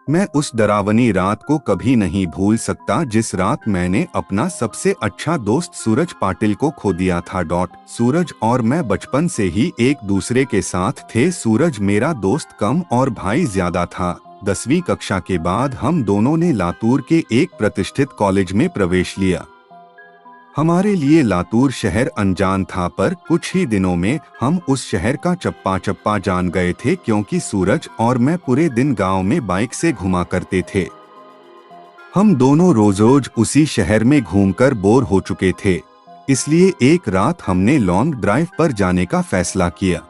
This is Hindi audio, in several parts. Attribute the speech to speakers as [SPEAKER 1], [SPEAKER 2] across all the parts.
[SPEAKER 1] मैं उस डरावनी रात को कभी नहीं भूल सकता जिस रात मैंने अपना सबसे अच्छा दोस्त सूरज पाटिल को खो दिया था। सूरज और मैं बचपन से ही एक दूसरे के साथ थे। सूरज मेरा दोस्त कम और भाई ज्यादा था। 10वीं कक्षा के बाद हम दोनों ने लातूर के एक प्रतिष्ठित कॉलेज में प्रवेश लिया। हमारे लिए लातूर शहर अनजान था, पर कुछ ही दिनों में हम उस शहर का चप्पा चप्पा जान गए थे, क्योंकि सूरज और मैं पूरे दिन गांव में बाइक से घुमा करते थे। हम दोनों रोज रोज उसी शहर में घूमकर बोर हो चुके थे, इसलिए एक रात हमने लॉन्ग ड्राइव पर जाने का फैसला किया।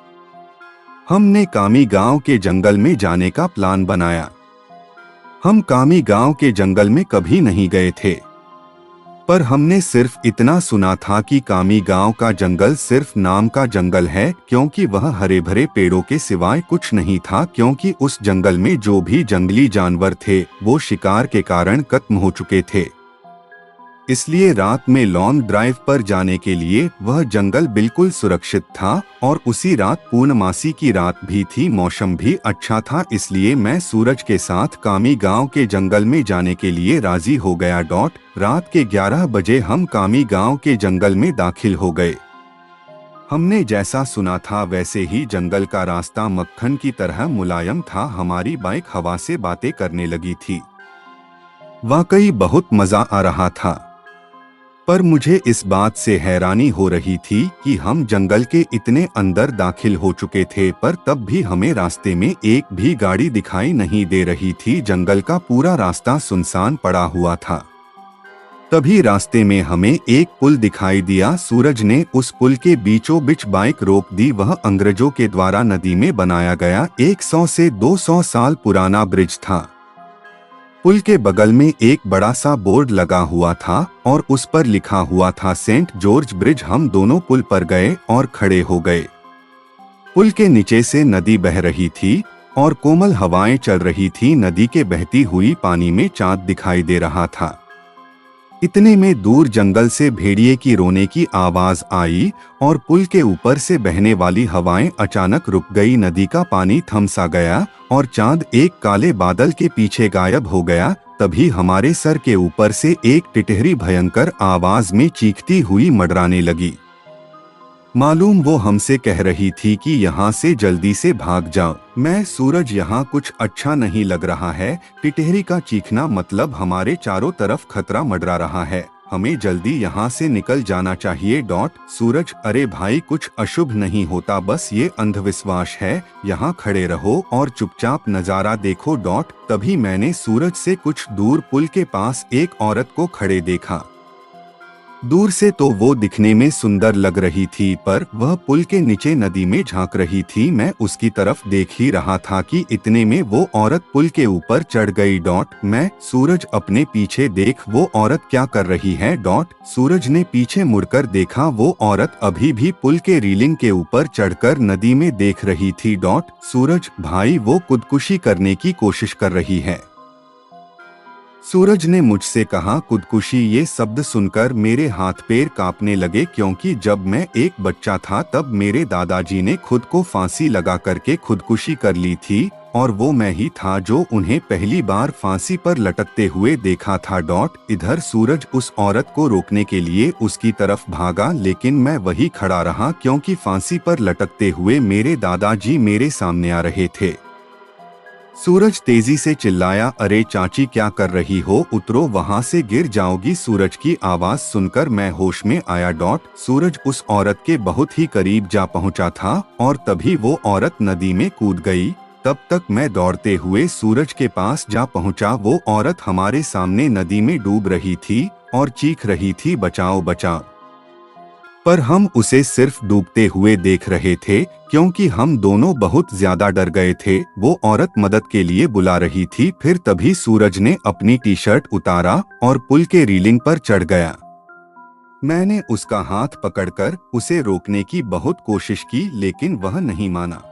[SPEAKER 1] हमने कामी गांव के जंगल में जाने का प्लान बनाया। हम कामी गांव के जंगल में कभी नहीं गए थे, पर हमने सिर्फ इतना सुना था कि कामी गांव का जंगल सिर्फ नाम का जंगल है, क्योंकि वह हरे भरे पेड़ों के सिवाय कुछ नहीं था, क्योंकि उस जंगल में जो भी जंगली जानवर थे वो शिकार के कारण खत्म हो चुके थे। इसलिए रात में लॉन्ग ड्राइव पर जाने के लिए वह जंगल बिल्कुल सुरक्षित था, और उसी रात पूर्णमासी की रात भी थी। मौसम भी अच्छा था, इसलिए मैं सूरज के साथ कामी गांव के जंगल में जाने के लिए राजी हो गया। रात के 11 बजे हम कामी गांव के जंगल में दाखिल हो गए। हमने जैसा सुना था वैसे ही जंगल का रास्ता मक्खन की तरह मुलायम था। हमारी बाइक हवा से बातें करने लगी थी। वाकई बहुत मजा आ रहा था, पर मुझे इस बात से हैरानी हो रही थी कि हम जंगल के इतने अंदर दाखिल हो चुके थे, पर तब भी हमें रास्ते में एक भी गाड़ी दिखाई नहीं दे रही थी। जंगल का पूरा रास्ता सुनसान पड़ा हुआ था। तभी रास्ते में हमें एक पुल दिखाई दिया। सूरज ने उस पुल के बीचों बीच बाइक रोक दी। वह अंग्रेजों के द्वारा नदी में बनाया गया 100 से 200 साल पुराना ब्रिज था। पुल के बगल में एक बड़ा सा बोर्ड लगा हुआ था और उस पर लिखा हुआ था सेंट जॉर्ज ब्रिज। हम दोनों पुल पर गए और खड़े हो गए। पुल के नीचे से नदी बह रही थी और कोमल हवाएं चल रही थी। नदी के बहती हुई पानी में चांद दिखाई दे रहा था। इतने में दूर जंगल से भेड़िए की रोने की आवाज आई और पुल के ऊपर से बहने वाली हवाएं अचानक रुक गई। नदी का पानी थम सा गया और चांद एक काले बादल के पीछे गायब हो गया। तभी हमारे सर के ऊपर से एक टिटहरी भयंकर आवाज में चीखती हुई मंडराने लगी। मालूम वो हमसे कह रही थी कि यहाँ से जल्दी से भाग जाओ। मैं सूरज, यहाँ कुछ अच्छा नहीं लग रहा है। टिटहरी का चीखना मतलब हमारे चारों तरफ खतरा मंडरा रहा है। हमें जल्दी यहाँ से निकल जाना चाहिए। सूरज, अरे भाई कुछ अशुभ नहीं होता, बस ये अंधविश्वास है। यहाँ खड़े रहो और चुपचाप नजारा देखो। तभी मैंने सूरज से कुछ दूर पुल के पास एक औरत को खड़े देखा। दूर से तो वो दिखने में सुंदर लग रही थी, पर वह पुल के नीचे नदी में झांक रही थी। मैं उसकी तरफ देख ही रहा था कि इतने में वो औरत पुल के ऊपर चढ़ गई। मैं, सूरज अपने पीछे देख, वो औरत क्या कर रही है। सूरज ने पीछे मुड़कर देखा। वो औरत अभी भी पुल के रेलिंग के ऊपर चढ़कर नदी में देख रही थी। सूरज भाई, वो खुदकुशी करने की कोशिश कर रही है। सूरज ने मुझसे कहा। खुदकुशी, ये शब्द सुनकर मेरे हाथ पैर कांपने लगे, क्योंकि जब मैं एक बच्चा था तब मेरे दादाजी ने खुद को फांसी लगा करके खुदकुशी कर ली थी, और वो मैं ही था जो उन्हें पहली बार फांसी पर लटकते हुए देखा था। इधर सूरज उस औरत को रोकने के लिए उसकी तरफ भागा, लेकिन मैं वही खड़ा रहा, क्योंकि फांसी पर लटकते हुए मेरे दादाजी मेरे सामने आ रहे थे। सूरज तेजी से चिल्लाया, अरे चाची क्या कर रही हो, उतरो, वहां से गिर जाओगी। सूरज की आवाज सुनकर मैं होश में आया। सूरज उस औरत के बहुत ही करीब जा पहुंचा था और तभी वो औरत नदी में कूद गई। तब तक मैं दौड़ते हुए सूरज के पास जा पहुंचा। वो औरत हमारे सामने नदी में डूब रही थी और चीख रही थी, बचाओ बचाओ। पर हम उसे सिर्फ डूबते हुए देख रहे थे, क्योंकि हम दोनों बहुत ज्यादा डर गए थे। वो औरत मदद के लिए बुला रही थी। फिर तभी सूरज ने अपनी टी शर्ट उतारा और पुल के रेलिंग पर चढ़ गया। मैंने उसका हाथ पकड़कर उसे रोकने की बहुत कोशिश की, लेकिन वह नहीं माना।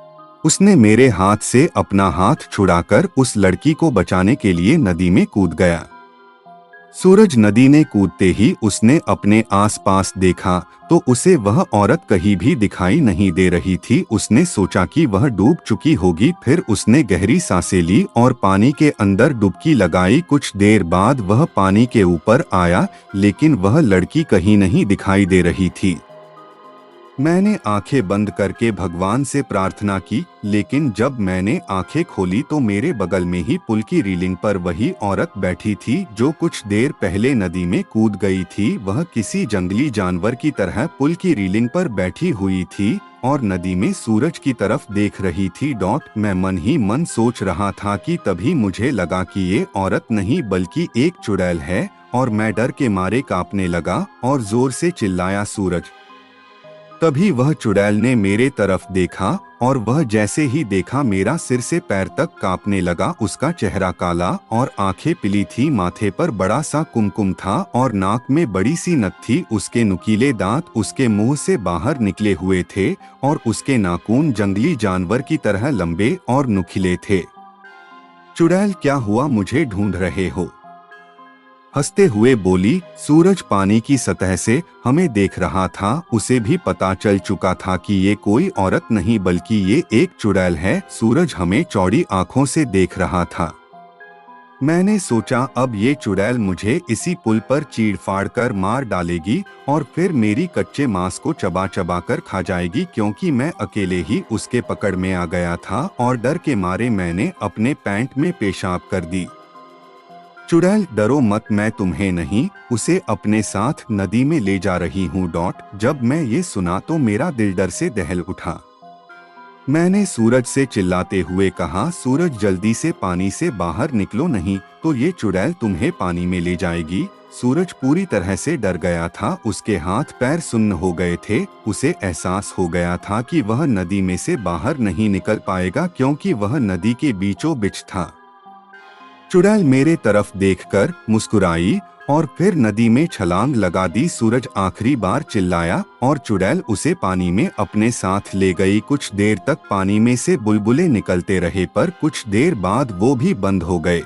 [SPEAKER 1] उसने मेरे हाथ से अपना हाथ छुड़ाकर उस लड़की को बचाने के लिए नदी में कूद गया। सूरज नदी ने कूदते ही उसने अपने आसपास देखा तो उसे वह औरत कहीं भी दिखाई नहीं दे रही थी। उसने सोचा कि वह डूब चुकी होगी। फिर उसने गहरी सांसें ली और पानी के अंदर डुबकी लगाई। कुछ देर बाद वह पानी के ऊपर आया, लेकिन वह लड़की कहीं नहीं दिखाई दे रही थी। मैंने आंखें बंद करके भगवान से प्रार्थना की, लेकिन जब मैंने आंखें खोली तो मेरे बगल में ही पुल की रेलिंग पर वही औरत बैठी थी जो कुछ देर पहले नदी में कूद गई थी। वह किसी जंगली जानवर की तरह पुल की रेलिंग पर बैठी हुई थी और नदी में सूरज की तरफ देख रही थी। मैं मन ही मन सोच रहा था कि तभी मुझे लगा कि ये औरत नहीं बल्कि एक चुड़ैल है, और मैं डर के मारे कांपने लगा और जोर से चिल्लाया, सूरज। तभी वह चुड़ैल ने मेरे तरफ देखा और वह जैसे ही देखा मेरा सिर से पैर तक कांपने लगा। उसका चेहरा काला और आंखें पीली थी। माथे पर बड़ा सा कुमकुम था और नाक में बड़ी सी नथ थी। उसके नुकीले दांत उसके मुंह से बाहर निकले हुए थे और उसके नाखून जंगली जानवर की तरह लंबे और नुकीले थे। चुड़ैल, क्या हुआ? मुझे ढूंढ रहे हो? हंसते हुए बोली। सूरज पानी की सतह से हमें देख रहा था। उसे भी पता चल चुका था कि ये कोई औरत नहीं बल्कि ये एक चुड़ैल है। सूरज हमें चौड़ी आंखों से देख रहा था। मैंने सोचा अब ये चुड़ैल मुझे इसी पुल पर चीड़-फाड़ कर मार डालेगी और फिर मेरी कच्चे मांस को चबा चबा कर खा जाएगी, क्योंकि मैं अकेले ही उसके पकड़ में आ गया था और डर के मारे मैंने अपने पैंट में पेशाब कर दी। चुड़ैल, डरो मत, मैं तुम्हें नहीं, उसे अपने साथ नदी में ले जा रही हूँ। जब मैं ये सुना तो मेरा दिल डर से दहल उठा। मैंने सूरज से चिल्लाते हुए कहा, सूरज जल्दी से पानी से बाहर निकलो, नहीं तो ये चुड़ैल तुम्हें पानी में ले जाएगी। सूरज पूरी तरह से डर गया था। उसके हाथ पैर सुन्न हो गए थे। उसे एहसास हो गया था कि वह नदी में से बाहर नहीं निकल पाएगा, क्योंकि वह नदी के बीचों बीच था। चुड़ैल मेरे तरफ देखकर मुस्कुराई और फिर नदी में छलांग लगा दी। सूरज आखिरी बार चिल्लाया और चुड़ैल उसे पानी में अपने साथ ले गई। कुछ देर तक पानी में से बुलबुले निकलते रहे, पर कुछ देर बाद वो भी बंद हो गए।